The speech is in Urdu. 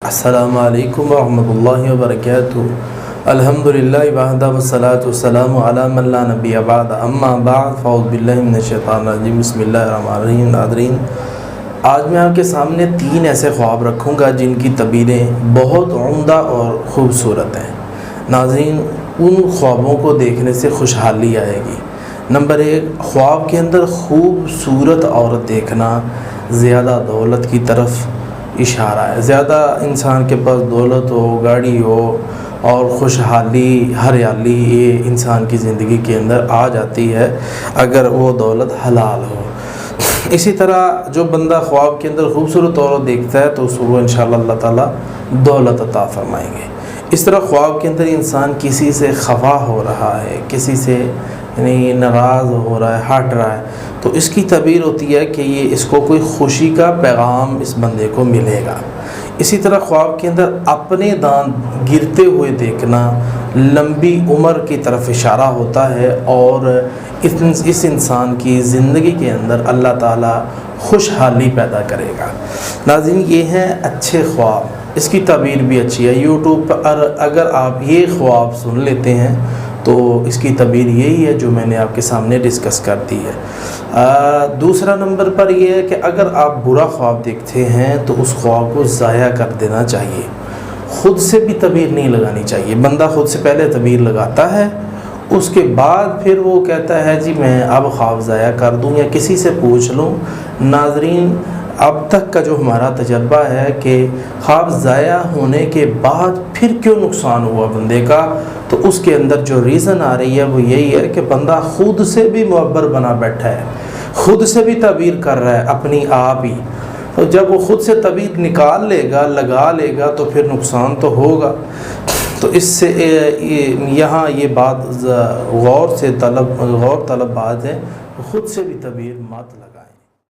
السلام علیکم ورحمۃ اللہ وبرکاتہ۔ الحمدللہ وحدہ والصلاۃ والسلام علی من لا نبی بعد، اما بعد فاعوذ باللہ من الشیطان الرجیم، بسم اللہ الرحمن الرحیم۔ ناظرین، آج میں آپ کے سامنے 3 ایسے خواب رکھوں گا جن کی تعبیریں بہت عمدہ اور خوبصورت ہیں۔ ناظرین، ان خوابوں کو دیکھنے سے خوشحالی آئے گی۔ نمبر 1، خواب کے اندر خوبصورت عورت دیکھنا زیادہ دولت کی طرف اشارہ ہے۔ زیادہ انسان کے پاس دولت ہو، گاڑی ہو اور خوشحالی، ہریالی یہ انسان کی زندگی کے اندر آ جاتی ہے اگر وہ دولت حلال ہو۔ اسی طرح جو بندہ خواب کے اندر خوبصورت عورت دیکھتا ہے تو اس کو انشاءاللہ اللہ تعالیٰ دولت عطا فرمائیں گے۔ اس طرح خواب کے اندر انسان کسی سے خفا ہو رہا ہے، کسی سے یعنی ناراض ہو رہا ہے، ہٹ رہا ہے، تو اس کی تعبیر ہوتی ہے کہ یہ اس کو کوئی خوشی کا پیغام اس بندے کو ملے گا۔ اسی طرح خواب کے اندر اپنے دانت گرتے ہوئے دیکھنا لمبی عمر کی طرف اشارہ ہوتا ہے اور اس انسان کی زندگی کے اندر اللہ تعالیٰ خوشحالی پیدا کرے گا۔ ناظرین، یہ ہیں اچھے خواب، اس کی تعبیر بھی اچھی ہے۔ یوٹیوب پر اگر آپ یہ خواب سن لیتے ہیں تو اس کی تعبیر یہی ہے جو میں نے آپ کے سامنے ڈسکس کر دی ہے۔ دوسرا نمبر پر یہ ہے کہ اگر آپ برا خواب دیکھتے ہیں تو اس خواب کو ضائع کر دینا چاہیے، خود سے بھی تعبیر نہیں لگانی چاہیے۔ بندہ خود سے پہلے تعبیر لگاتا ہے، اس کے بعد پھر وہ کہتا ہے جی میں اب خواب ضائع کر دوں یا کسی سے پوچھ لوں۔ ناظرین، اب تک کا جو ہمارا تجربہ ہے کہ خواب ضائع ہونے کے بعد پھر کیوں نقصان ہوا بندے کا، تو اس کے اندر جو ریزن آ رہی ہے وہ یہی ہے کہ بندہ خود سے بھی معبر بنا بیٹھا ہے، خود سے بھی تعبیر کر رہا ہے اپنی آپ ہی۔ تو جب وہ خود سے تعبیر نکال لے گا، لگا لے گا، تو پھر نقصان تو ہوگا۔ تو اس سے یہاں یہ بات غور طلب بات ہے، خود سے بھی تعبیر مت لگائیں۔